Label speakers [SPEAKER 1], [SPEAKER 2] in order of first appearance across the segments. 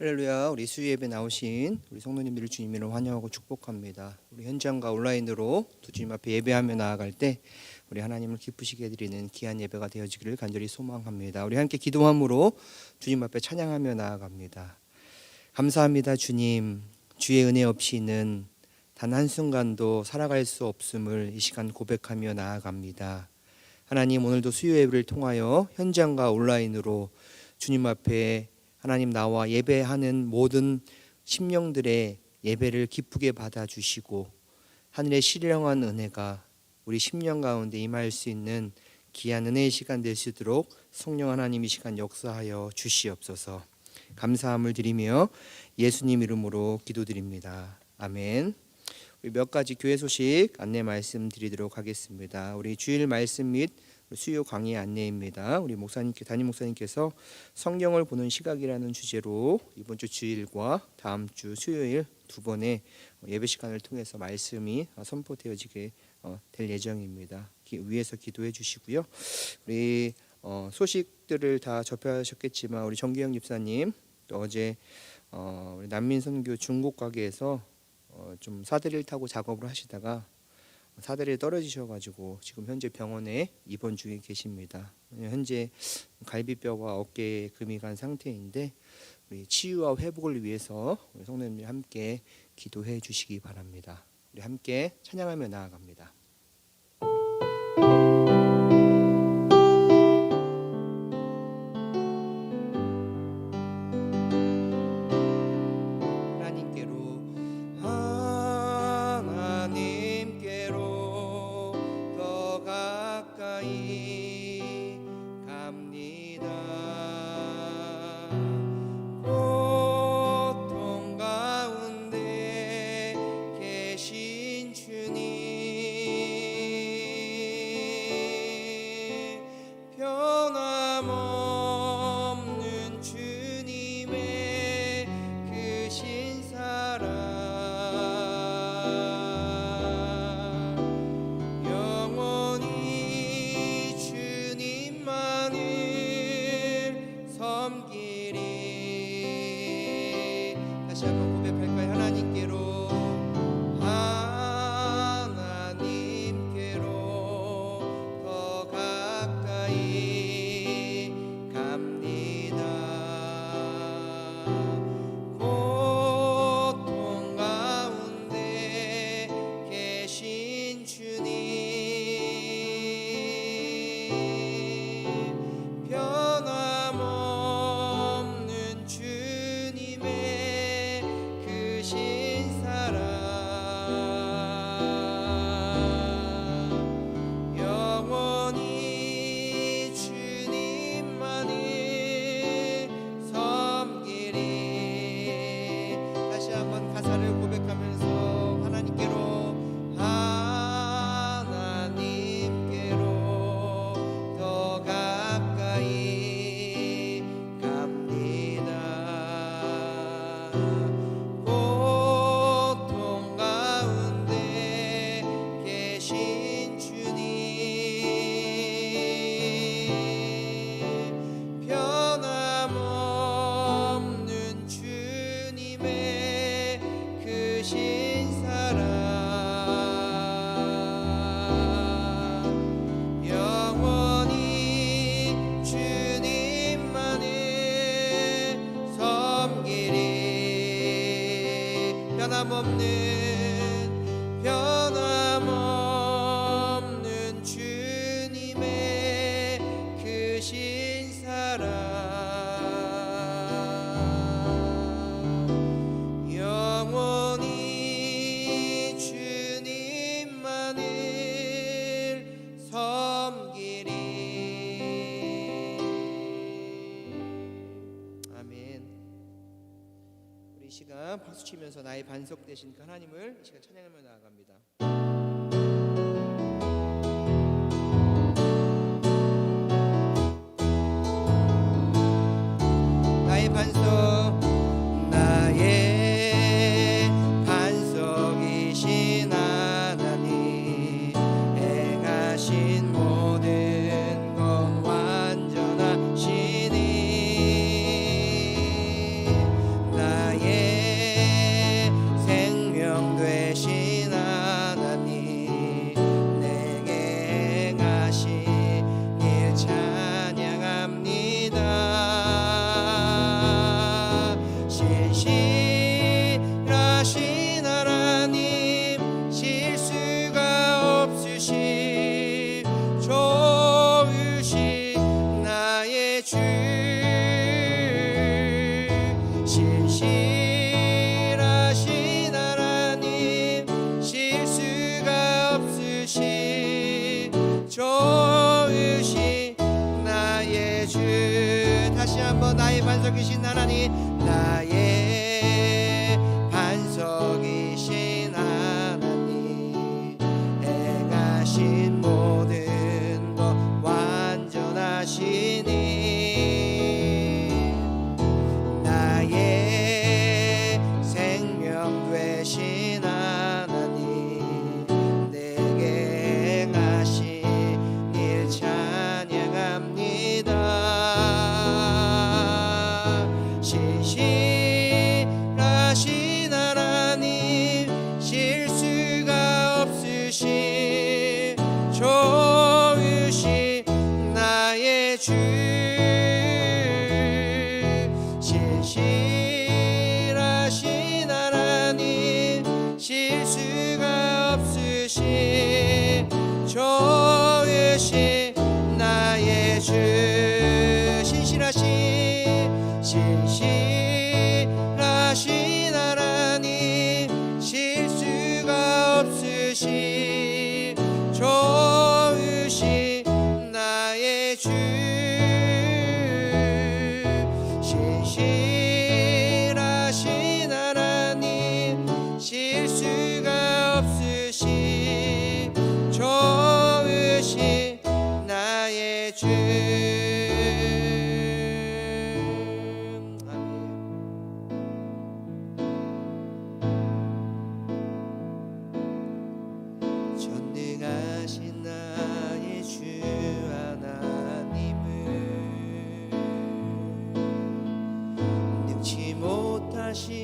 [SPEAKER 1] 할렐루야. 우리 수요 예배 나오신 우리 성도님들을 주님으로 환영하고 축복합니다. 우리 현장과 온라인으로 두 주님 앞에 예배하며 나아갈 때 우리 하나님을 기쁘시게 해드리는 귀한 예배가 되어지기를 간절히 소망합니다. 우리 함께 기도함으로 주님 앞에 찬양하며 나아갑니다. 감사합니다. 주님, 주의 은혜 없이는 단 한순간도 살아갈 수 없음을 이 시간 고백하며 나아갑니다. 하나님, 오늘도 수요 예배를 통하여 현장과 온라인으로 주님 앞에 하나님 나와 예배하는 모든 심령들의 예배를 기쁘게 받아주시고 하늘의 신령한 은혜가 우리 심령 가운데 임할 수 있는 귀한 은혜의 시간 될 수 있도록 성령 하나님 이 시간 역사하여 주시옵소서. 감사함을 드리며 예수님 이름으로 기도드립니다. 아멘. 우리 몇 가지 교회 소식 안내 말씀드리도록 하겠습니다. 우리 주일 말씀 및 수요 강의 안내입니다. 우리 목사님께 담임 목사님께서 성경을 보는 시각이라는 주제로 이번 주 주일과 다음 주 수요일 두 번의 예배 시간을 통해서 말씀이 선포되어지게 될 예정입니다. 위에서 기도해 주시고요. 우리 소식들을 다 접하셨겠지만 우리 정기영 집사님 또 어제 우리 난민 선교 중국 가게에서 좀 사다리를 타고 작업을 하시다가 사다리에 떨어지셔가지고 지금 현재 병원에 입원 중에 계십니다. 현재 갈비뼈와 어깨에 금이 간 상태인데 우리 치유와 회복을 위해서 우리 성도님들 함께 기도해 주시기 바랍니다. 우리 함께 찬양하며 나아갑니다. 다시 한번 고백할까요? 하나님께로 더 가까이 갑니다. 고통 가운데 계신 주님, 변함없는 주님의 크신 사랑, 영원히 주님만을 섬기리. 다시 한번 가사를 고백하면서 하나님께로 더 가까이 갑니다. 고통 가운데 계신 주님, 변함없는 주님의 크신 사랑, 영원히 주님만을 섬기리. 변함없는 주님의 크신 사랑, 영원히 주님만을 섬기리. 아멘. 우리 이 시간 박수 치면서 나의 반석 되신 그 하나님을 이 시간 찬양하며 나아갑니다. 나의 반석, 나의 반석이신 하나님, 행하신 모든 건 완전하시니 반석이신 하나님, 나의 반석이신 하나님, 행하신 모든 것 완전하시니 나의 생명 되신 하나님, 내게 행하신 일 찬양합니다. 신실하신 하나님, 실수가 없으신 좋으신 나의 주, 신실하신 하나님, 실수가 없으신 좋으신 나의 주, 신실하신 하나님, 실수가 없으신 좋으신 나의 주, 신실하신 하나님, 실수가 없으신 좋으신 나의 주. 전능하신 나의 주 하나님은 능치 못하실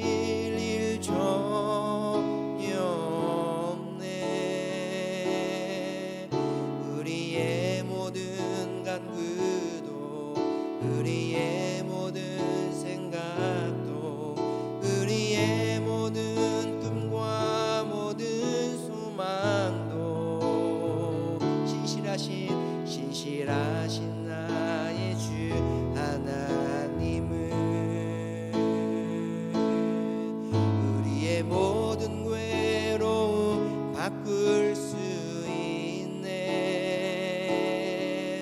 [SPEAKER 1] 일 전혀 없네. 우리의 모든 간구도, 우리의 모든 생각도, 우리의 모든 꿈과 모든 소망도 신실하신 나의 주 하나님은 우리의 모든 괴로움 바꿀 수 있네.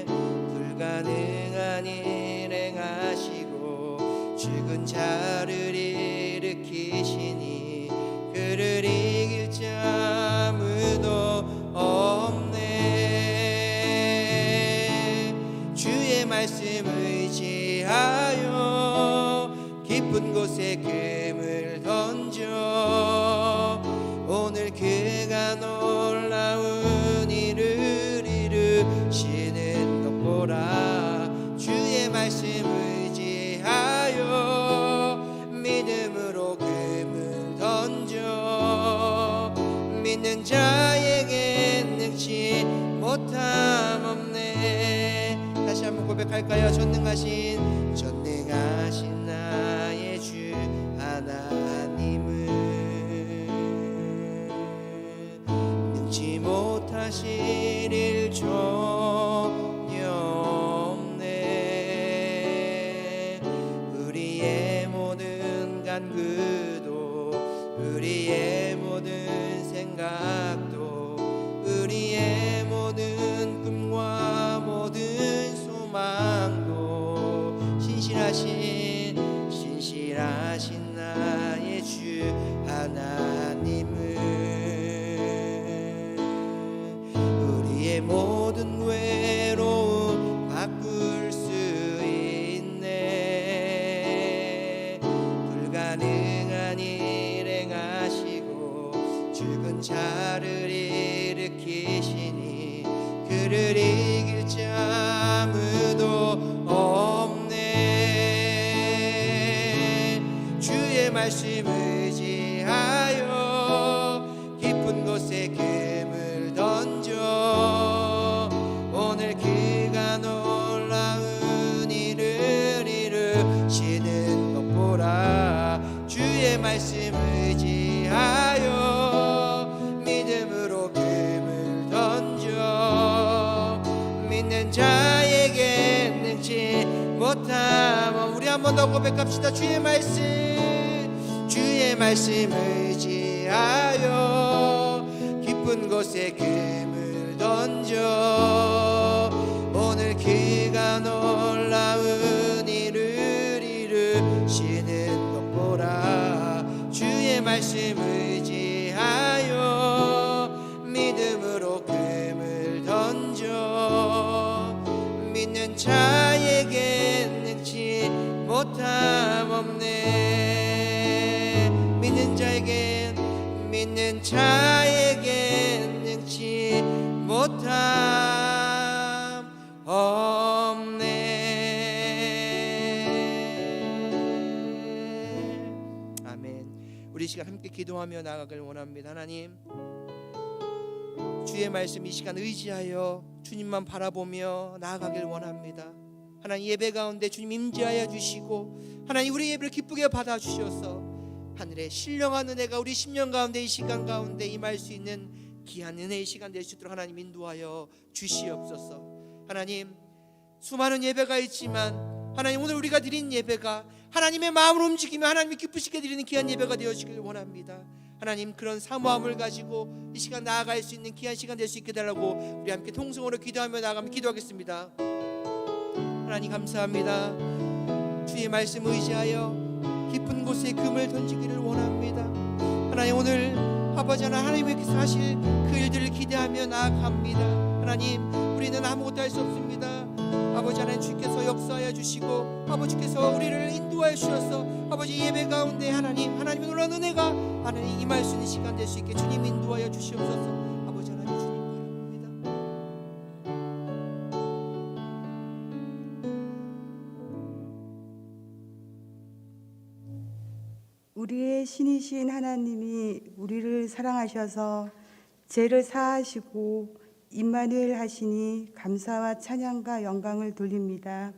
[SPEAKER 1] 불가능한 일 행하시고 죽은 자를 일으키시니 그를 이길 자 아무도 없네. 주의 말씀 의지하여 깊은 곳에 금을 던져 오늘 그가 놀라운 일을 이루시는 것 보라. 주의 말씀 의지하여 믿음으로 금을 던져 믿는 자에게 능치 못함 없네. 다시 한번 고백할까요? 전능하신 나의 주 하나님은 능치 못하실 일 전혀 없네. 우리의 모든 간구도, 우리의 모든 생각도, 우리의 모든 꿈과 모든 소망도 신실하신 나의 주 하나님은 우리의 모든 외로움 바꿀 수 있네. 불가능한 일 행하시고 죽은 자를 일으키시니 그를 이길 자 아무도 없네. 주의 말씀 의지하여 깊은 곳에 금을 던져 오늘 그가 놀라운 일을 이루시는 것 보라. 주의 말씀 의지하여 믿음으로 금을 던져 믿는 자에게 능치 못함. 우리 한 번 더 고백합시다. 주의 말씀 의지하여 깊은 곳에 금을 던져 오늘 그가 놀라운 일을 들으시는 것 보라. 주의 말씀 의지하여 믿음으로 금을 던져 믿는 자에겐 능치 못함 없네. 믿는 자에겐 능치 못함 없네. 아멘. 우리 시간 함께 기도하며 나아가길 원합니다. 하나님, 주의 말씀 이 시간 의지하여 주님만 바라보며 나아가길 원합니다. 하나님, 예배 가운데 주님 임재하여 주시고 하나님 우리 예배를 기쁘게 받아주셔서 하늘의 신령한 은혜가 우리 10년 가운데 이 시간 가운데 임할 수 있는 귀한 은혜의 시간 될 수 있도록 하나님 인도하여 주시옵소서. 하나님, 수많은 예배가 있지만 하나님 오늘 우리가 드린 예배가 하나님의 마음을 움직이며 하나님이 기쁘시게 드리는 귀한 예배가 되어지길 원합니다. 하나님, 그런 사모함을 가지고 이 시간 나아갈 수 있는 귀한 시간 될 수 있게 달라고 우리 함께 통성으로 기도하며 나아가며 기도하겠습니다. 하나님 감사합니다. 주의 말씀 의지하여 깊은 곳에 금을 던지기를 원합니다. 하나님, 오늘 아버지 하나님께서 하실 그 일들을 기대하며 나아갑니다. 하나님, 우리는 아무것도 할 수 없습니다. 아버지 하나님, 주께서 역사하여 주시고 아버지께서 우리를 인도하여 주셔서 아버지 예배 가운데 하나님의 놀라운 은혜가 하나님 임할 수 있는 시간 될 수 있게 주님 인도하여 주시옵소서. 아버지 하나님, 주님 바랍니다.
[SPEAKER 2] 우리의 신이신 하나님이 우리를 사랑하셔서 죄를 사하시고 임마누엘 하시니 감사와 찬양과 영광을 돌립니다.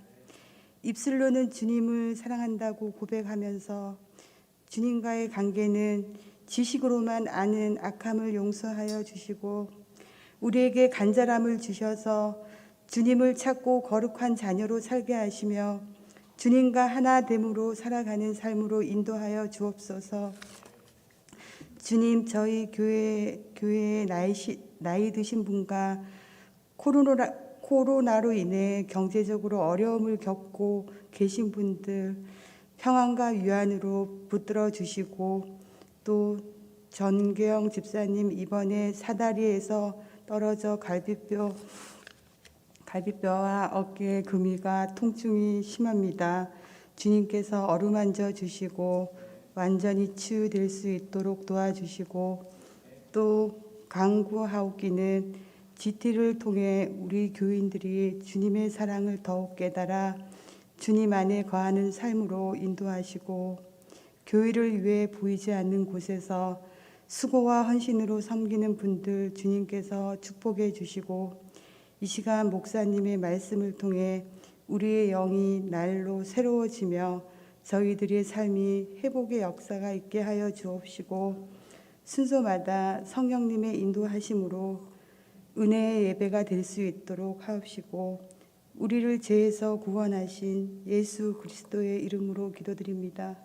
[SPEAKER 2] 입술로는 주님을 사랑한다고 고백하면서 주님과의 관계는 지식으로만 아는 악함을 용서하여 주시고 우리에게 간절함을 주셔서 주님을 찾고 거룩한 자녀로 살게 하시며 주님과 하나됨으로 살아가는 삶으로 인도하여 주옵소서. 주님, 저희 교회에 나이 드신 분과 코로나로 인해 경제적으로 어려움을 겪고 계신 분들 평안과 위안으로 붙들어 주시고, 또 전계영 집사님 이번에 사다리에서 떨어져 갈비뼈와 어깨 금이가 통증이 심합니다. 주님께서 어루만져 주시고 완전히 치유될 수 있도록 도와주시고, 또 강구하옵기는 GT를 통해 우리 교인들이 주님의 사랑을 더욱 깨달아 주님 안에 거하는 삶으로 인도하시고, 교회를 위해 보이지 않는 곳에서 수고와 헌신으로 섬기는 분들 주님께서 축복해 주시고, 이 시간 목사님의 말씀을 통해 우리의 영이 날로 새로워지며 저희들의 삶이 회복의 역사가 있게 하여 주옵시고, 순서마다 성령님의 인도하심으로 은혜의 예배가 될 수 있도록 하옵시고, 우리를 죄에서 구원하신 예수 그리스도의 이름으로 기도드립니다.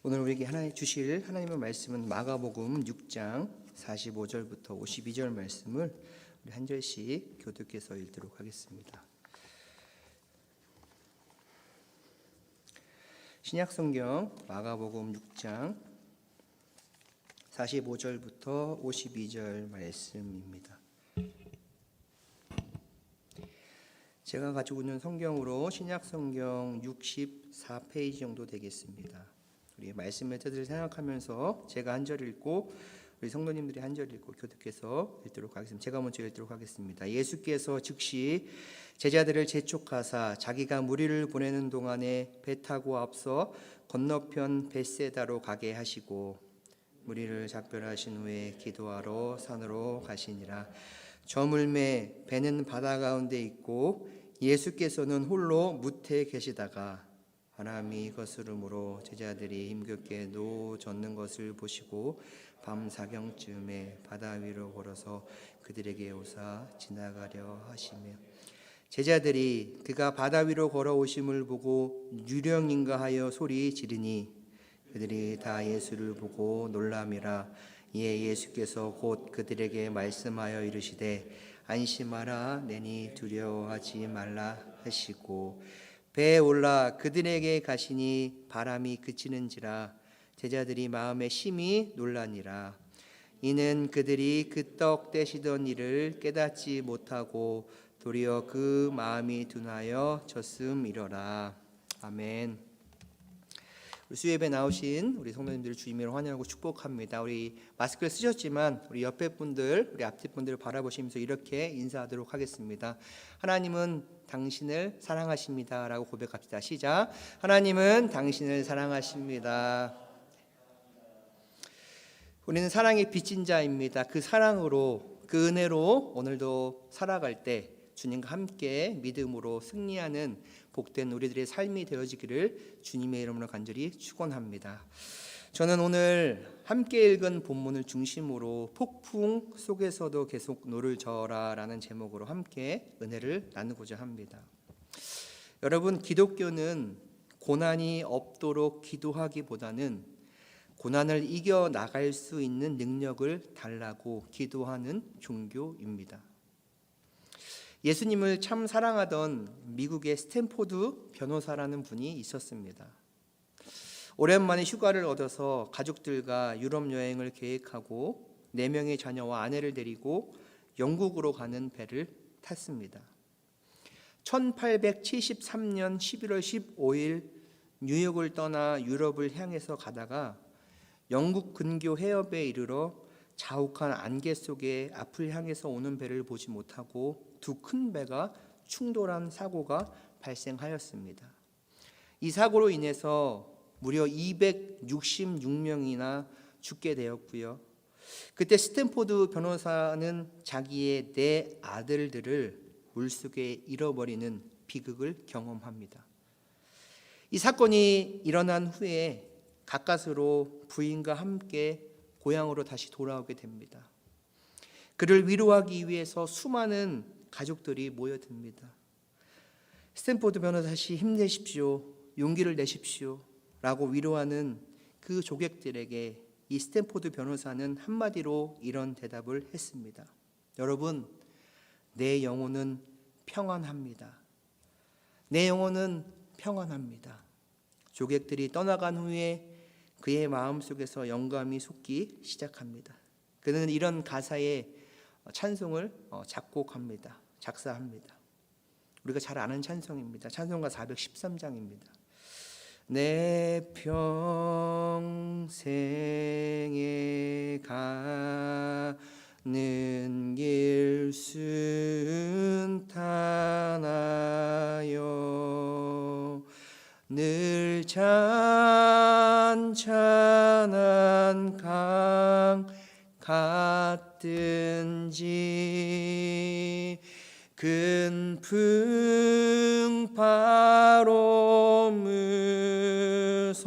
[SPEAKER 1] 오늘 우리에게 하나님 주실 하나님의 말씀은 마가복음 6장 45절부터 52절 말씀을 우리 한 절씩 교독해서 읽도록 하겠습니다. 신약성경 마가복음 6장 45절부터 52절 말씀입니다. 제가 가지고 있는 성경으로 신약성경 64페이지 정도 되겠습니다. 우리 말씀의 뜻을 생각하면서 제가 한 절 읽고 우리 성도님들이 한 절 읽고 교독해서 읽도록 하겠습니다. 제가 먼저 읽도록 하겠습니다. 예수께서 즉시 제자들을 재촉하사 자기가 무리를 보내는 동안에 배 타고 앞서 건너편 벳세다로 가게 하시고 무리를 작별하신 후에 기도하러 산으로 가시니라. 저물매 배는 바다 가운데 있고 예수께서는 홀로 무태에 계시다가 바람이 거스름으로 제자들이 힘겹게 노 젓는 것을 보시고 밤 사경쯤에 바다 위로 걸어서 그들에게 오사 지나가려 하시며 제자들이 그가 바다 위로 걸어오심을 보고 유령인가 하여 소리 지르니 그들이 다 예수를 보고 놀람이라. 이에 예수께서 곧 그들에게 말씀하여 이르시되 안심하라 내니 두려워하지 말라 하시고 배에 올라 그들에게 가시니 바람이 그치는지라 제자들이 마음에 심히 놀라니라. 이는 그들이 그 떡 떼시던 일을 깨닫지 못하고 도리어 그 마음이 둔하여 졌음이러라. 아멘. 우리 수예배 나오신 우리 성도님들을 주님으로 환영하고 축복합니다. 우리 마스크를 쓰셨지만 우리 옆에 분들, 우리 앞뒤 분들을 바라보시면서 이렇게 인사하도록 하겠습니다. 하나님은 당신을 사랑하십니다라고 고백합시다. 시작. 하나님은 당신을 사랑하십니다. 우리는 사랑의 빚진 자입니다. 그 사랑으로, 그 은혜로 오늘도 살아갈 때 주님과 함께 믿음으로 승리하는 복된 우리들의 삶이 되어지기를 주님의 이름으로 간절히 축원합니다. 저는 오늘 함께 읽은 본문을 중심으로 폭풍 속에서도 계속 노를 저어라라는 제목으로 함께 은혜를 나누고자 합니다. 여러분, 기독교는 고난이 없도록 기도하기보다는 고난을 이겨 나갈 수 있는 능력을 달라고 기도하는 종교입니다. 예수님을 참 사랑하던 미국의 스탠포드 변호사라는 분이 있었습니다. 오랜만에 휴가를 얻어서 가족들과 유럽 여행을 계획하고 4명의 자녀와 아내를 데리고 영국으로 가는 배를 탔습니다. 1873년 11월 15일 뉴욕을 떠나 유럽을 향해서 가다가 영국 근교 해협에 이르러 자욱한 안개 속에 앞을 향해서 오는 배를 보지 못하고 두 큰 배가 충돌한 사고가 발생하였습니다. 이 사고로 인해서 무려 266명이나 죽게 되었고요. 그때 스탠포드 변호사는 자기의 4 아들들을 물속에 잃어버리는 비극을 경험합니다. 이 사건이 일어난 후에 가까스로 부인과 함께 고향으로 다시 돌아오게 됩니다. 그를 위로하기 위해서 수많은 가족들이 모여듭니다. 스탠포드 변호사 씨 힘내십시오. 용기를 내십시오. 라고 위로하는 그 조객들에게 이 스탠포드 변호사는 한마디로 이런 대답을 했습니다. 여러분, 내 영혼은 평안합니다. 내 영혼은 평안합니다. 조객들이 떠나간 후에 그의 마음속에서 영감이 솟기 시작합니다. 그는 이런 가사의 찬송을 작곡합니다. 작사합니다. 우리가 잘 아는 찬송입니다. 찬송가 413장입니다. 내 평생에 가는 길 순탄하여 늘 찬찬한 강 같든지 근풍 바로 무섭고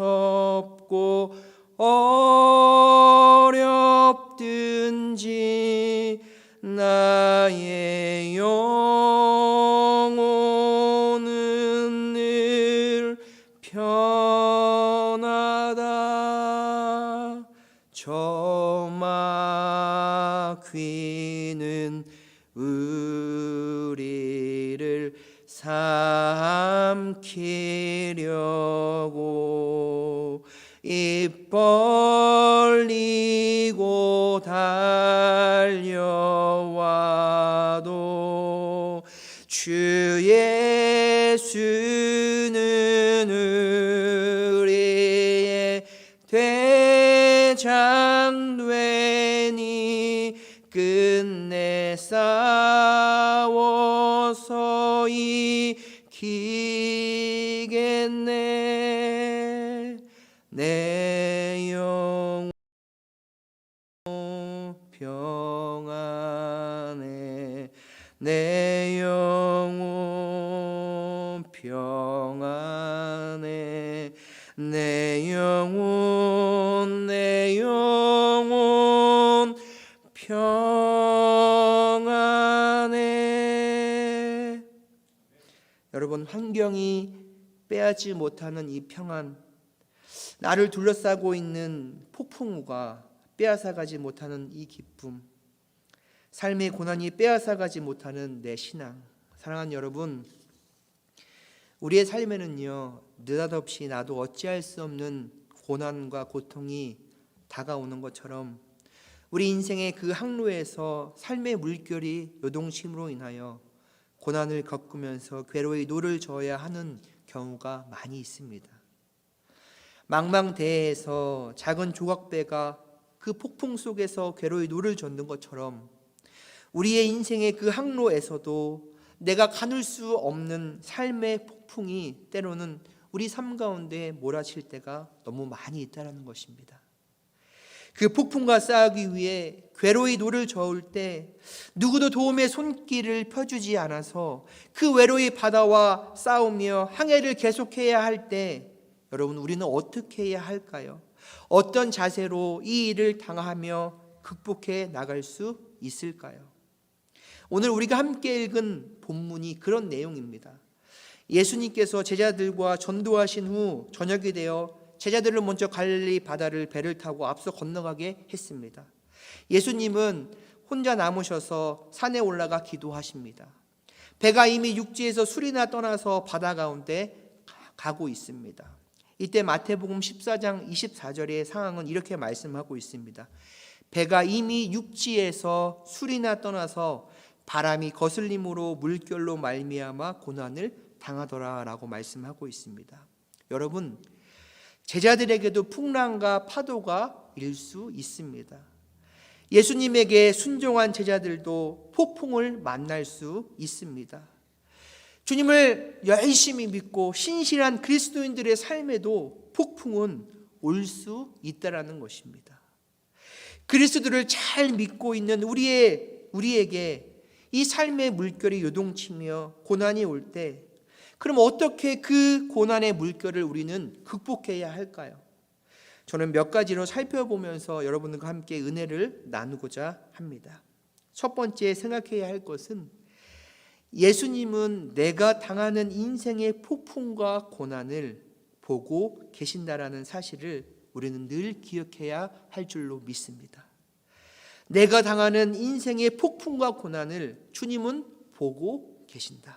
[SPEAKER 1] 어렵든지 나의 영혼은 늘 편하다. 저 마귀는 우리를 삼키려고 입 벌리고 달려와도 주 예수는 우리의 대장 되니 끝내 싸워서 이기겠네. 내 영혼 평안해. 내 영혼 평안해. 내 영혼 평안해. 여러분, 환경이 빼앗지 못하는 이 평안, 나를 둘러싸고 있는 폭풍우가 빼앗아가지 못하는 이 기쁨, 삶의 고난이 빼앗아가지 못하는 내 신앙. 사랑하는 여러분, 우리의 삶에는요, 느닷없이 나도 어찌할 수 없는 고난과 고통이 다가오는 것처럼 우리 인생의 그 항로에서 삶의 물결이 요동침으로 인하여 고난을 겪으면서 괴로이 노를 저어야 하는 경우가 많이 있습니다. 망망대해에서 작은 조각배가 그 폭풍 속에서 괴로이 노를 젓는 것처럼 우리의 인생의 그 항로에서도 내가 가눌 수 없는 삶의 폭풍이 때로는 우리 삶 가운데 몰아칠 때가 너무 많이 있다는 것입니다. 그 폭풍과 싸우기 위해 괴로이 노를 저을 때 누구도 도움의 손길을 펴주지 않아서 그 외로이 바다와 싸우며 항해를 계속해야 할 때 여러분, 우리는 어떻게 해야 할까요? 어떤 자세로 이 일을 당하며 극복해 나갈 수 있을까요? 오늘 우리가 함께 읽은 본문이 그런 내용입니다. 예수님께서 제자들과 전도하신 후 저녁이 되어 제자들을 먼저 갈릴리 바다를 배를 타고 앞서 건너가게 했습니다. 예수님은 혼자 남으셔서 산에 올라가 기도하십니다. 배가 이미 육지에서 수리나 떠나서 바다 가운데 가고 있습니다. 이때 마태복음 14장 24절의 상황은 이렇게 말씀하고 있습니다. 배가 이미 육지에서 수리나 떠나서 바람이 거슬림으로 물결로 말미암아 고난을 당하더라라고 말씀하고 있습니다. 여러분, 제자들에게도 풍랑과 파도가 일 수 있습니다. 예수님에게 순종한 제자들도 폭풍을 만날 수 있습니다. 주님을 열심히 믿고 신실한 그리스도인들의 삶에도 폭풍은 올 수 있다라는 것입니다. 그리스도를 잘 믿고 있는 우리에게 이 삶의 물결이 요동치며 고난이 올 때, 그럼 어떻게 그 고난의 물결을 우리는 극복해야 할까요? 저는 몇 가지로 살펴보면서 여러분과 함께 은혜를 나누고자 합니다. 첫 번째 생각해야 할 것은 예수님은 내가 당하는 인생의 폭풍과 고난을 보고 계신다라는 사실을 우리는 늘 기억해야 할 줄로 믿습니다. 내가 당하는 인생의 폭풍과 고난을 주님은 보고 계신다.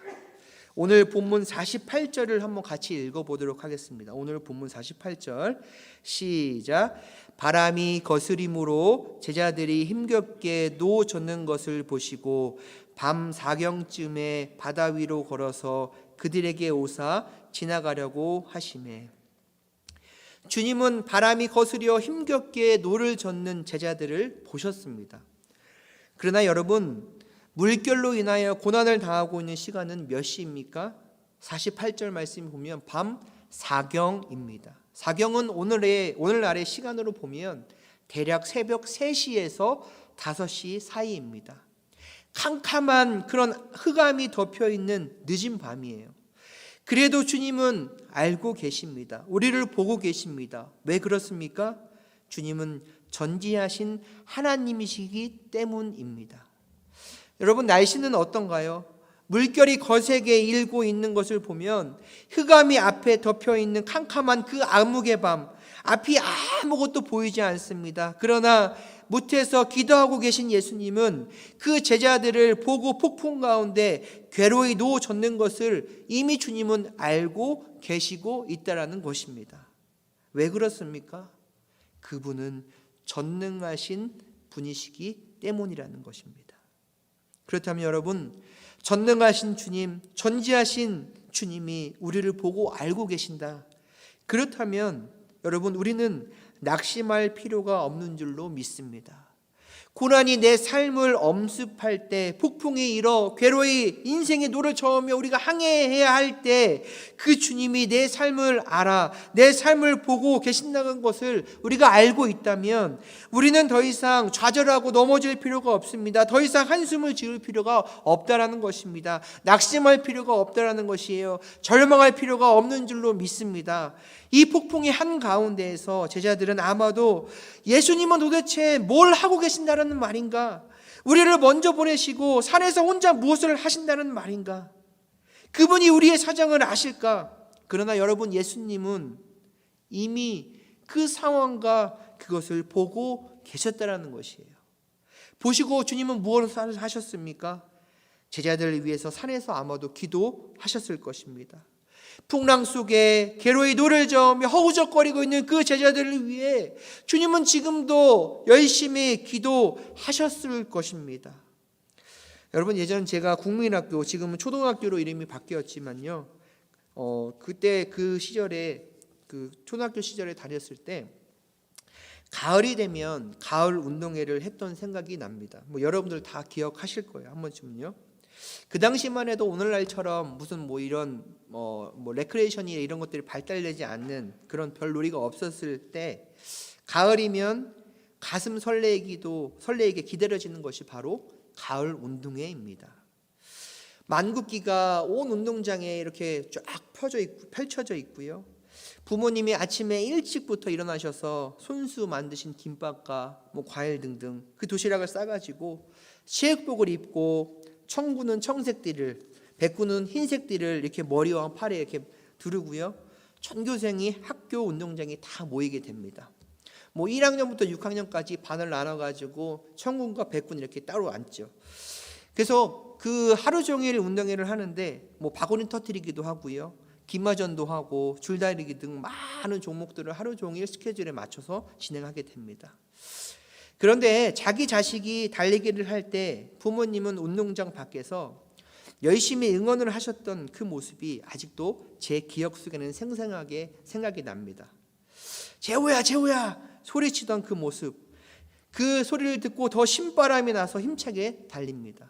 [SPEAKER 1] 오늘 본문 48절을 한번 같이 읽어보도록 하겠습니다. 오늘 본문 48절 시작. 바람이 거스림으로 제자들이 힘겹게 노 젓는 것을 보시고 밤 4경쯤에 바다 위로 걸어서 그들에게 오사 지나가려고 하시매. 주님은 바람이 거스려 힘겹게 노를 젓는 제자들을 보셨습니다. 그러나 여러분, 물결로 인하여 고난을 당하고 있는 시간은 몇 시입니까? 48절 말씀 보면 밤 4경입니다. 4경은 오늘날의 시간으로 보면 대략 새벽 3시에서 5시 사이입니다. 캄캄한 그런 흑암이 덮여있는 늦은 밤이에요. 그래도 주님은 알고 계십니다. 우리를 보고 계십니다. 왜 그렇습니까? 주님은 전지하신 하나님이시기 때문입니다. 여러분, 날씨는 어떤가요? 물결이 거세게 일고 있는 것을 보면 흑암이 앞에 덮여있는 캄캄한 그 암흑의 밤, 앞이 아무것도 보이지 않습니다. 그러나 무태에서 기도하고 계신 예수님은 그 제자들을 보고 폭풍 가운데 괴로이 노 젓는 것을 이미 주님은 알고 계시고 있다라는 것입니다. 왜 그렇습니까? 그분은 전능하신 분이시기 때문이라는 것입니다. 그렇다면 여러분, 전능하신 주님, 전지하신 주님이 우리를 보고 알고 계신다. 그렇다면 여러분, 우리는 낙심할 필요가 없는 줄로 믿습니다. 고난이 내 삶을 엄습할 때, 폭풍이 일어 괴로이 인생의 노를 저으며 우리가 항해해야 할 때 그 주님이 내 삶을 알아, 내 삶을 보고 계신다는 것을 우리가 알고 있다면 우리는 더 이상 좌절하고 넘어질 필요가 없습니다. 더 이상 한숨을 지을 필요가 없다라는 것입니다. 낙심할 필요가 없다라는 것이에요. 절망할 필요가 없는 줄로 믿습니다. 이 폭풍의 한가운데에서 제자들은 아마도 예수님은 도대체 뭘 하고 계신다는 하신다는 말인가? 우리를 먼저 보내시고 산에서 혼자 무엇을 하신다는 말인가? 그분이 우리의 사정을 아실까? 그러나 여러분, 예수님은 이미 그 상황과 그것을 보고 계셨다라는 것이에요. 보시고 주님은 무엇을 하셨습니까? 제자들을 위해서 산에서 아마도 기도하셨을 것입니다. 풍랑 속에 괴로이 노를 저으며 허우적거리고 있는 그 제자들을 위해 주님은 지금도 열심히 기도하셨을 것입니다. 여러분, 예전 제가 국민학교, 지금은 초등학교로 이름이 바뀌었지만요, 그때 그 시절에, 그 초등학교 시절에 다녔을 때 가을이 되면 가을 운동회를 했던 생각이 납니다. 여러분들 다 기억하실 거예요, 한 번쯤은요. 그 당시만 해도 오늘날처럼 무슨 이런 레크레이션이 이런 것들이 발달되지 않는 그런 별 놀이가 없었을 때, 가을이면 가슴 설레게 기다려지는 것이 바로 가을 운동회입니다. 만국기가 온 운동장에 이렇게 쫙 펼쳐져 있고요. 부모님이 아침에 일찍부터 일어나셔서 손수 만드신 김밥과 과일 등등 그 도시락을 싸가지고 체육복을 입고, 청구는 청색띠를, 백구는 흰색띠를 이렇게 머리와 팔에 이렇게 두르고요. 전교생이 학교 운동장에 다 모이게 됩니다. 1학년부터 6학년까지 반을 나눠가지고 청군과 백군 이렇게 따로 앉죠. 그래서 그 하루 종일 운동회를 하는데 바구니 터뜨리기도 하고요, 기마전도 하고 줄다리기 등 많은 종목들을 하루 종일 스케줄에 맞춰서 진행하게 됩니다. 그런데 자기 자식이 달리기를 할 때 부모님은 운동장 밖에서 열심히 응원을 하셨던 그 모습이 아직도 제 기억 속에는 생생하게 생각이 납니다. 재호야, 재호야 소리치던 그 모습, 그 소리를 듣고 더 신바람이 나서 힘차게 달립니다.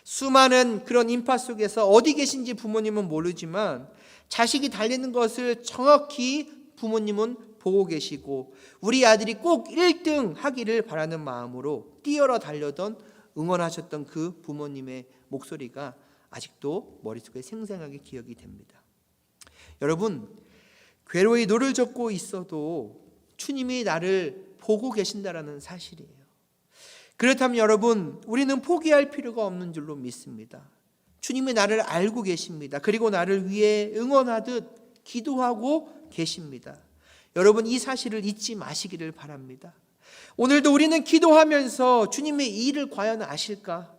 [SPEAKER 1] 수많은 그런 인파 속에서 어디 계신지 부모님은 모르지만 자식이 달리는 것을 정확히 부모님은 보고 계시고, 우리 아들이 꼭 1등 하기를 바라는 마음으로 뛰어라 달려던, 응원하셨던 그 부모님의 목소리가 아직도 머릿속에 생생하게 기억이 됩니다. 여러분, 괴로이 노를 젓고 있어도 주님이 나를 보고 계신다라는 사실이에요. 그렇다면 여러분, 우리는 포기할 필요가 없는 줄로 믿습니다. 주님이 나를 알고 계십니다. 그리고 나를 위해 응원하듯 기도하고 계십니다. 여러분, 이 사실을 잊지 마시기를 바랍니다. 오늘도 우리는 기도하면서 주님의 일을 과연 아실까?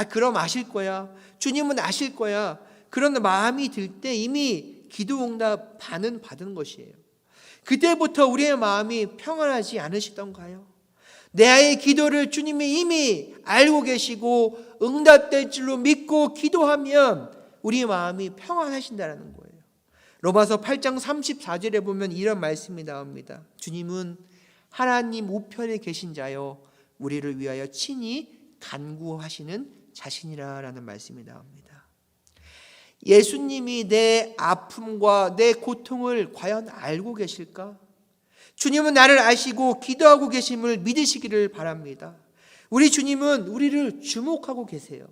[SPEAKER 1] 그럼 아실 거야. 주님은 아실 거야. 그런 마음이 들 때 이미 기도 응답 반은 받은 것이에요. 그때부터 우리의 마음이 평안하지 않으시던가요? 내 아이의 기도를 주님이 이미 알고 계시고 응답될 줄로 믿고 기도하면 우리 마음이 평안하신다는 거예요. 로마서 8장 34절에 보면 이런 말씀이 나옵니다. 주님은 하나님 우편에 계신 자여 우리를 위하여 친히 간구하시는 자신이라라는 말씀이 나옵니다. 예수님이 내 아픔과 내 고통을 과연 알고 계실까? 주님은 나를 아시고 기도하고 계심을 믿으시기를 바랍니다. 우리 주님은 우리를 주목하고 계세요.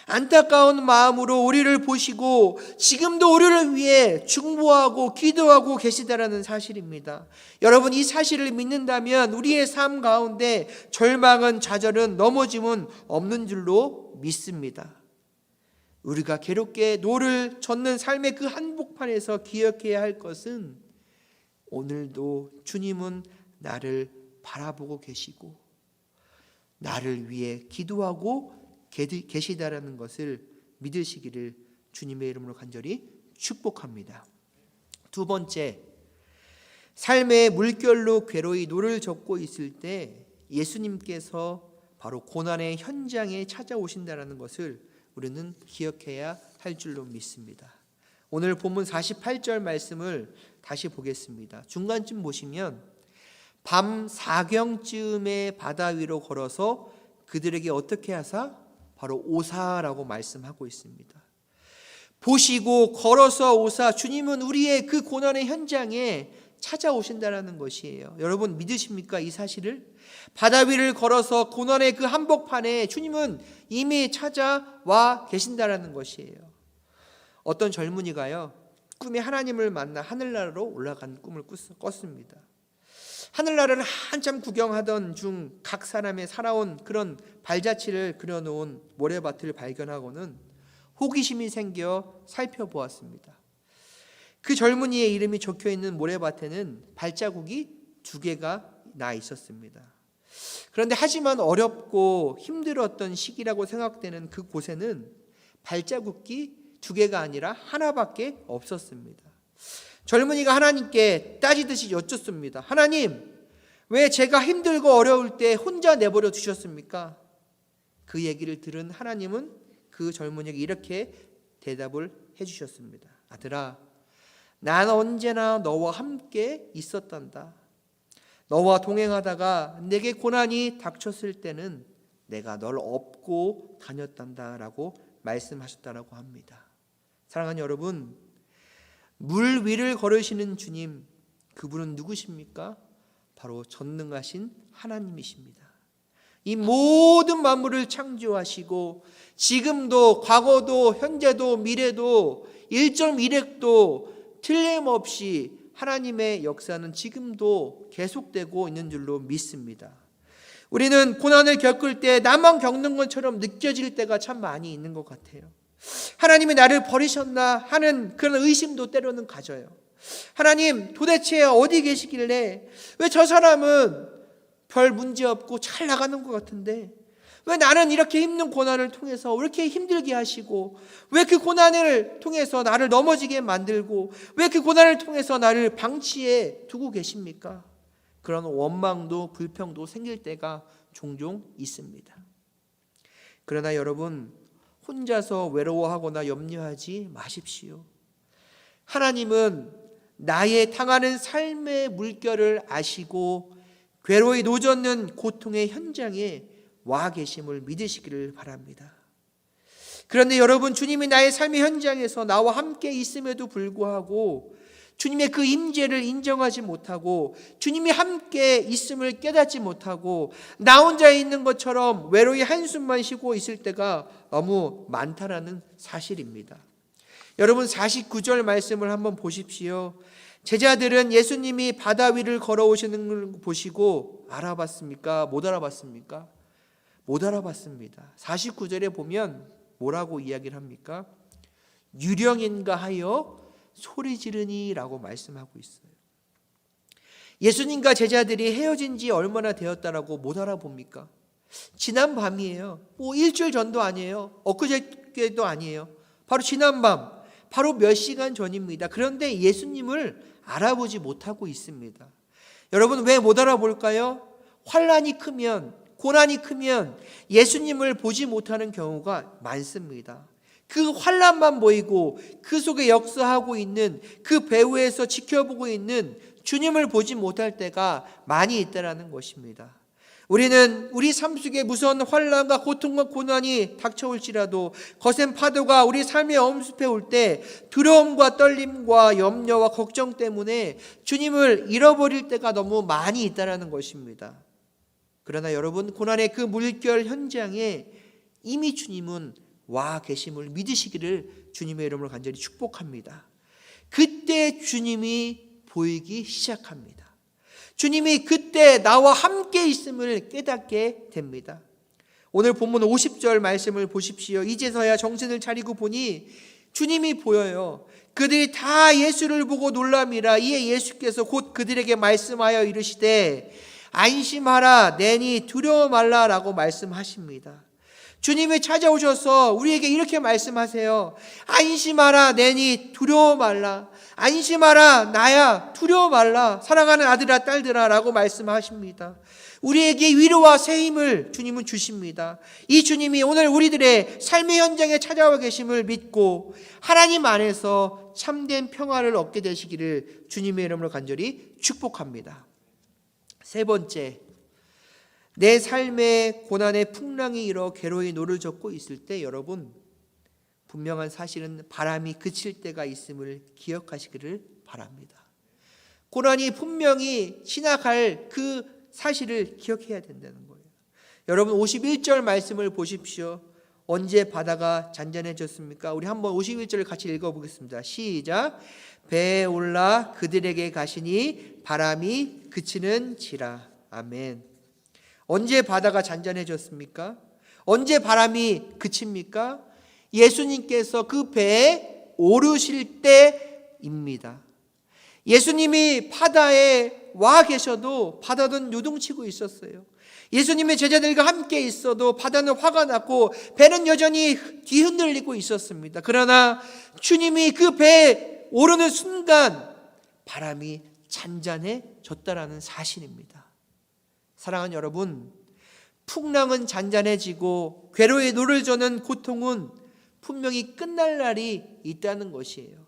[SPEAKER 1] 안타까운 마음으로 우리를 보시고 지금도 우리를 위해 중보하고 기도하고 계시다라는 사실입니다. 여러분, 이 사실을 믿는다면 우리의 삶 가운데 절망은, 좌절은, 넘어짐은 없는 줄로 믿습니다. 우리가 괴롭게 노를 젓는 삶의 그 한복판에서 기억해야 할 것은, 오늘도 주님은 나를 바라보고 계시고 나를 위해 기도하고 계시다라는 것을 믿으시기를 주님의 이름으로 간절히 축복합니다. 두 번째, 삶의 물결로 괴로이 노를 젓고 있을 때 예수님께서 바로 고난의 현장에 찾아오신다는 것을 우리는 기억해야 할 줄로 믿습니다. 오늘 본문 48절 말씀을 다시 보겠습니다. 중간쯤 보시면 밤 4경쯤에 바다 위로 걸어서 그들에게 어떻게 하사? 바로 오사라고 말씀하고 있습니다. 보시고 걸어서 오사, 주님은 우리의 그 고난의 현장에 찾아오신다는 것이에요. 여러분, 믿으십니까? 이 사실을? 바다 위를 걸어서 고난의 그 한복판에 주님은 이미 찾아와 계신다는 것이에요. 어떤 젊은이가요, 꿈에 하나님을 만나 하늘나라로 올라간 꿈을 꿨습니다. 하늘나라를 한참 구경하던 중 각 사람의 살아온 그런 발자취를 그려놓은 모래밭을 발견하고는 호기심이 생겨 살펴보았습니다. 그 젊은이의 이름이 적혀있는 모래밭에는 발자국이 2개가 나 있었습니다. 그런데 하지만 어렵고 힘들었던 시기라고 생각되는 그 곳에는 발자국이 2개가 아니라 하나밖에 없었습니다. 젊은이가 하나님께 따지듯이 여쭙습니다. 하나님, 왜 제가 힘들고 어려울 때 혼자 내버려 두셨습니까? 그 얘기를 들은 하나님은 그 젊은이에게 이렇게 대답을 해주셨습니다. 아들아, 난 언제나 너와 함께 있었단다. 너와 동행하다가 내게 고난이 닥쳤을 때는 내가 널 업고 다녔단다 라고 말씀하셨다라고 합니다. 사랑하는 여러분, 물 위를 걸으시는 주님, 그분은 누구십니까? 바로 전능하신 하나님이십니다. 이 모든 만물을 창조하시고 지금도 과거도 현재도 미래도 1.1핵도 틀림없이 하나님의 역사는 지금도 계속되고 있는 줄로 믿습니다. 우리는 고난을 겪을 때 나만 겪는 것처럼 느껴질 때가 참 많이 있는 것 같아요. 하나님이 나를 버리셨나 하는 그런 의심도 때로는 가져요. 하나님 도대체 어디 계시길래 왜 저 사람은 별 문제 없고 잘 나가는 것 같은데 왜 나는 이렇게 힘든 고난을 통해서 왜 이렇게 힘들게 하시고 왜 그 고난을 통해서 나를 넘어지게 만들고 왜 그 고난을 통해서 나를 방치해 두고 계십니까? 그런 원망도 불평도 생길 때가 종종 있습니다. 그러나 여러분, 혼자서 외로워하거나 염려하지 마십시오. 하나님은 나의 당하는 삶의 물결을 아시고 괴로이 노젓는 고통의 현장에 와 계심을 믿으시기를 바랍니다. 그런데 여러분, 주님이 나의 삶의 현장에서 나와 함께 있음에도 불구하고 주님의 그 임재를 인정하지 못하고 주님이 함께 있음을 깨닫지 못하고 나 혼자 있는 것처럼 외로이 한숨만 쉬고 있을 때가 너무 많다라는 사실입니다. 여러분, 49절 말씀을 한번 보십시오. 제자들은 예수님이 바다 위를 걸어오시는 걸 보시고 알아봤습니까? 못 알아봤습니까? 못 알아봤습니다. 49절에 보면 뭐라고 이야기를 합니까? 유령인가 하여 소리 지르니 라고 말씀하고 있어요. 예수님과 제자들이 헤어진 지 얼마나 되었다라고 못 알아봅니까? 지난 밤이에요. 일주일 전도 아니에요. 엊그저께도 아니에요. 바로 지난 밤, 바로 몇 시간 전입니다. 그런데 예수님을 알아보지 못하고 있습니다. 여러분, 왜 못 알아볼까요? 환난이 크면, 고난이 크면 예수님을 보지 못하는 경우가 많습니다. 그 환난만 보이고 그 속에 역사하고 있는 그 배후에서 지켜보고 있는 주님을 보지 못할 때가 많이 있다는 것입니다. 우리는 우리 삶 속에 무서운 환난과 고통과 고난이 닥쳐올지라도 거센 파도가 우리 삶의 엄습해 올 때 두려움과 떨림과 염려와 걱정 때문에 주님을 잃어버릴 때가 너무 많이 있다는 것입니다. 그러나 여러분, 고난의 그 물결 현장에 이미 주님은 와 계심을 믿으시기를 주님의 이름으로 간절히 축복합니다. 그때 주님이 보이기 시작합니다. 주님이 그때 나와 함께 있음을 깨닫게 됩니다. 오늘 본문 50절 말씀을 보십시오. 이제서야 정신을 차리고 보니 주님이 보여요. 그들이 다 예수를 보고 놀람이라. 이에 예수께서 곧 그들에게 말씀하여 이르시되 안심하라, 내니 두려워 말라라고 말씀하십니다. 주님이 찾아오셔서 우리에게 이렇게 말씀하세요. 안심하라, 내니 두려워 말라. 안심하라, 나야, 두려워 말라. 사랑하는 아들아, 딸들아 라고 말씀하십니다. 우리에게 위로와 새 힘을 주님은 주십니다. 이 주님이 오늘 우리들의 삶의 현장에 찾아와 계심을 믿고 하나님 안에서 참된 평화를 얻게 되시기를 주님의 이름으로 간절히 축복합니다. 세 번째, 내 삶의 고난의 풍랑이 일어 괴로이 노를 젓고 있을 때 여러분, 분명한 사실은 바람이 그칠 때가 있음을 기억하시기를 바랍니다. 고난이 분명히 지나갈 그 사실을 기억해야 된다는 거예요. 여러분, 51절 말씀을 보십시오. 언제 바다가 잔잔해졌습니까? 우리 한번 51절을 같이 읽어보겠습니다. 시작. 배에 올라 그들에게 가시니 바람이 그치는지라. 아멘. 언제 바다가 잔잔해졌습니까? 언제 바람이 그칩니까? 예수님께서 그 배에 오르실 때입니다. 예수님이 바다에 와 계셔도 바다는 요동치고 있었어요. 예수님의 제자들과 함께 있어도 바다는 화가 났고 배는 여전히 뒤흔들리고 있었습니다. 그러나 주님이 그 배에 오르는 순간 바람이 잔잔해졌다라는 사실입니다. 사랑하는 여러분, 풍랑은 잔잔해지고 괴로이 노를 저는 고통은 분명히 끝날 날이 있다는 것이에요.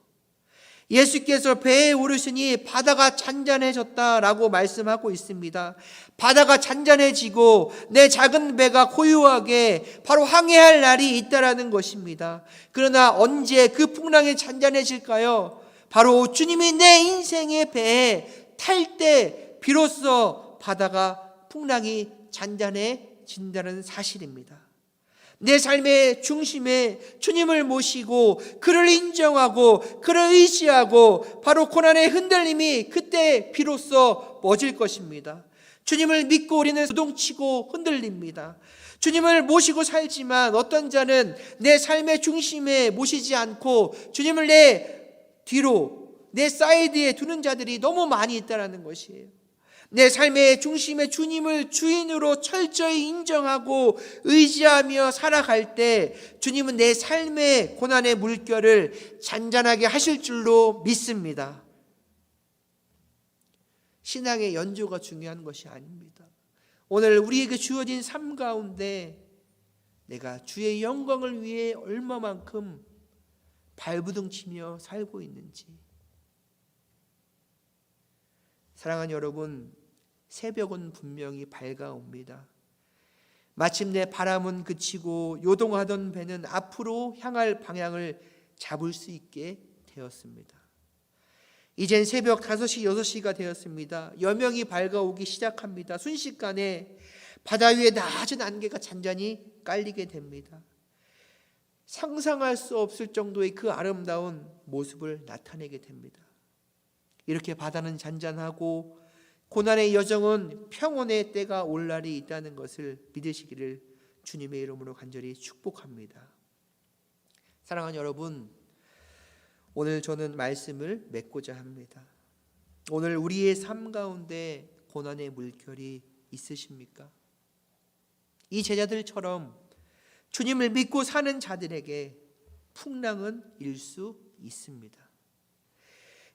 [SPEAKER 1] 예수께서 배에 오르시니 바다가 잔잔해졌다라고 말씀하고 있습니다. 바다가 잔잔해지고 내 작은 배가 고요하게 바로 항해할 날이 있다라는 것입니다. 그러나 언제 그 풍랑이 잔잔해질까요? 바로 주님이 내 인생의 배에 탈 때 비로소 바다가 풍랑이 잔잔해진다는 사실입니다. 내 삶의 중심에 주님을 모시고 그를 인정하고 그를 의지하고 바로 고난의 흔들림이 그때 비로소 멎을 것입니다. 주님을 믿고 우리는 요동치고 흔들립니다. 주님을 모시고 살지만 어떤 자는 내 삶의 중심에 모시지 않고 주님을 내 뒤로 내 사이드에 두는 자들이 너무 많이 있다는 것이에요. 내 삶의 중심에 주님을 주인으로 철저히 인정하고 의지하며 살아갈 때 주님은 내 삶의 고난의 물결을 잔잔하게 하실 줄로 믿습니다. 신앙의 연조가 중요한 것이 아닙니다. 오늘 우리에게 주어진 삶 가운데 내가 주의 영광을 위해 얼마만큼 발부둥치며 살고 있는지. 사랑하는 여러분, 새벽은 분명히 밝아옵니다. 마침내 바람은 그치고 요동하던 배는 앞으로 향할 방향을 잡을 수 있게 되었습니다. 이젠 새벽 5시, 6시가 되었습니다. 여명이 밝아오기 시작합니다. 순식간에 바다 위에 낮은 안개가 잔잔히 깔리게 됩니다. 상상할 수 없을 정도의 그 아름다운 모습을 나타내게 됩니다. 이렇게 바다는 잔잔하고 고난의 여정은 평온의 때가 올 날이 있다는 것을 믿으시기를 주님의 이름으로 간절히 축복합니다. 사랑하는 여러분, 오늘 저는 말씀을 맺고자 합니다. 오늘 우리의 삶 가운데 고난의 물결이 있으십니까? 이 제자들처럼 주님을 믿고 사는 자들에게 풍랑은 일 수 있습니다.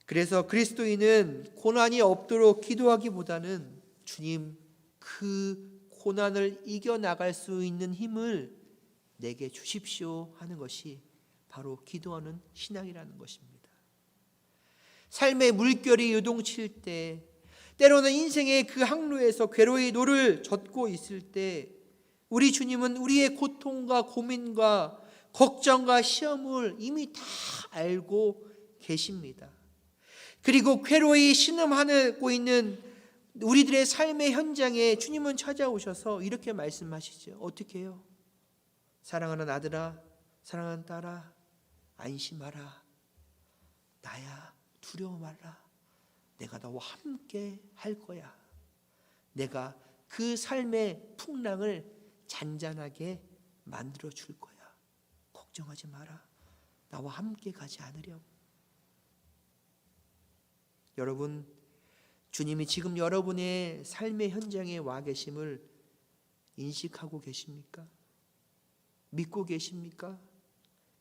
[SPEAKER 1] 그래서 그리스도인은 고난이 없도록 기도하기보다는 주님, 그 고난을 이겨나갈 수 있는 힘을 내게 주십시오 하는 것이 바로 기도하는 신앙이라는 것입니다. 삶의 물결이 요동칠 때, 때로는 인생의 그 항로에서 괴로이 노를 젓고 있을 때 우리 주님은 우리의 고통과 고민과 걱정과 시험을 이미 다 알고 계십니다. 그리고 괴로이 신음하고 있는 우리들의 삶의 현장에 주님은 찾아오셔서 이렇게 말씀하시죠. 어떻게 해요? 사랑하는 아들아, 사랑하는 딸아, 안심하라. 나야, 두려워 말라. 내가 너와 함께 할 거야. 내가 그 삶의 풍랑을 잔잔하게 만들어 줄 거야. 걱정하지 마라. 나와 함께 가지 않으렴. 여러분, 주님이 지금 여러분의 삶의 현장에 와 계심을 인식하고 계십니까? 믿고 계십니까?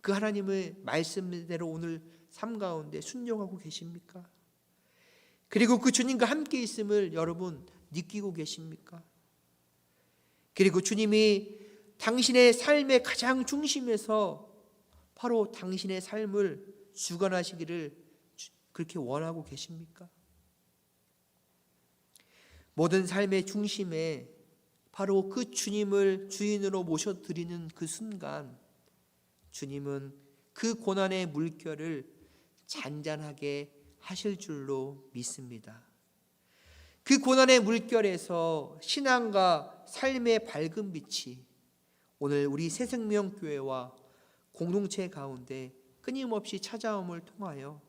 [SPEAKER 1] 그 하나님의 말씀대로 오늘 삶 가운데 순종하고 계십니까? 그리고 그 주님과 함께 있음을 여러분 느끼고 계십니까? 그리고 주님이 당신의 삶의 가장 중심에서 바로 당신의 삶을 주관하시기를 그렇게 원하고 계십니까? 모든 삶의 중심에 바로 그 주님을 주인으로 모셔드리는 그 순간 주님은 그 고난의 물결을 잔잔하게 하실 줄로 믿습니다. 그 고난의 물결에서 신앙과 삶의 밝은 빛이 오늘 우리 새생명교회와 공동체 가운데 끊임없이 찾아옴을 통하여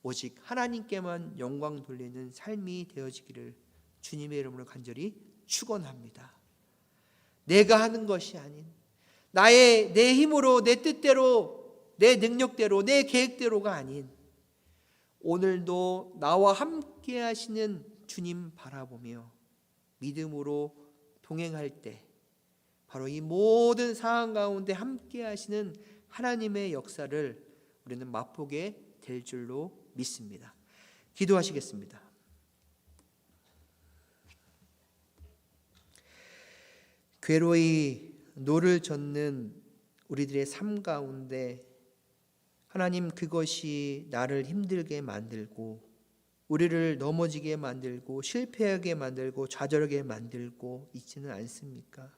[SPEAKER 1] 오직 하나님께만 영광 돌리는 삶이 되어지기를 주님의 이름으로 간절히 축원합니다. 내가 하는 것이 아닌 내 힘으로, 내 뜻대로, 내 능력대로, 내 계획대로가 아닌 오늘도 나와 함께 하시는 주님 바라보며 믿음으로 동행할 때 바로 이 모든 상황 가운데 함께 하시는 하나님의 역사를 우리는 맛보게 될 줄로 믿습니다. 기도하시겠습니다. 괴로이 노를 젓는 우리들의 삶 가운데 하나님, 그것이 나를 힘들게 만들고 우리를 넘어지게 만들고 실패하게 만들고 좌절하게 만들고 있지는 않습니까?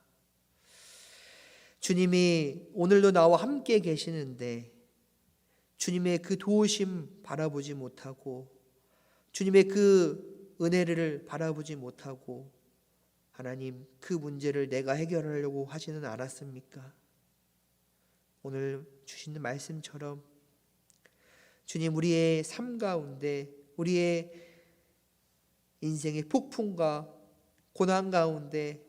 [SPEAKER 1] 주님이 오늘도 나와 함께 계시는데 주님의 그 도우심 바라보지 못하고 주님의 그 은혜를 바라보지 못하고 하나님, 그 문제를 내가 해결하려고 하지는 않았습니까? 오늘 주시는 말씀처럼 주님, 우리의 삶 가운데 우리의 인생의 폭풍과 고난 가운데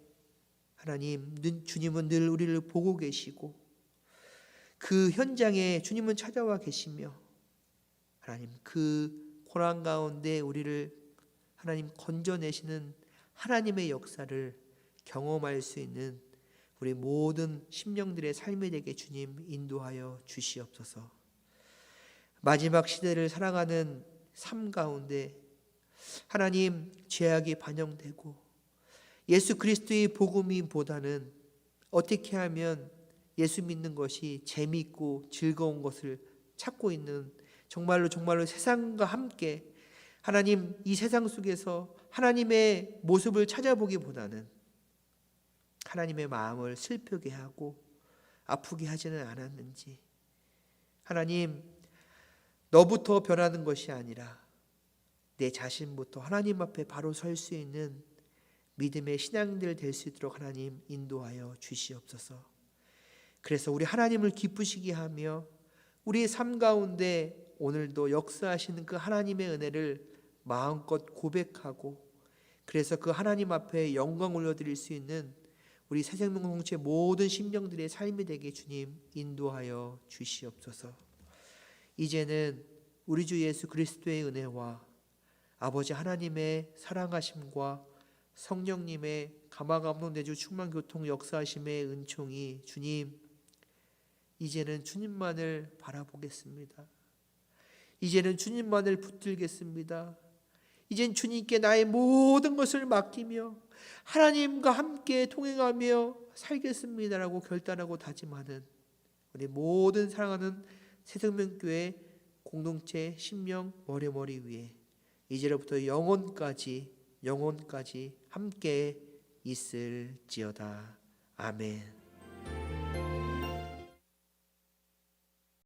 [SPEAKER 1] 하나님, 주님은 늘 우리를 보고 계시고 그 현장에 주님은 찾아와 계시며 하나님, 그 고난 가운데 우리를 하나님 건져내시는 하나님의 역사를 경험할 수 있는 우리 모든 심령들의 삶이 되게 주님 인도하여 주시옵소서. 마지막 시대를 살아가는 삶 가운데 하나님, 죄악이 반영되고 예수 그리스도의 복음이보다는 어떻게 하면 예수 믿는 것이 재미있고 즐거운 것을 찾고 있는 정말로 세상과 함께 하나님, 이 세상 속에서 하나님의 모습을 찾아보기보다는 하나님의 마음을 슬프게 하고 아프게 하지는 않았는지, 하나님, 너부터 변하는 것이 아니라 내 자신부터 하나님 앞에 바로 설 수 있는 믿음의 신앙들 될 수 있도록 하나님 인도하여 주시옵소서. 그래서 우리 하나님을 기쁘시게 하며 우리의 삶 가운데 오늘도 역사하시는 그 하나님의 은혜를 마음껏 고백하고 그래서 그 하나님 앞에 영광 올려드릴 수 있는 우리 새생명 공동체 모든 심령들의 삶이 되게 주님 인도하여 주시옵소서. 이제는 우리 주 예수 그리스도의 은혜와 아버지 하나님의 사랑하심과 성령님의 감화감동내주 충만교통 역사하심의 은총이 주님, 이제는 주님만을 바라보겠습니다. 이제는 주님만을 붙들겠습니다. 이젠 주님께 나의 모든 것을 맡기며 하나님과 함께 통행하며 살겠습니다라고 결단하고 다짐하는 우리 모든 사랑하는 새생명교회 공동체 심령 머리 위에 이제로부터 영원까지 함께 있을지어다. 아멘.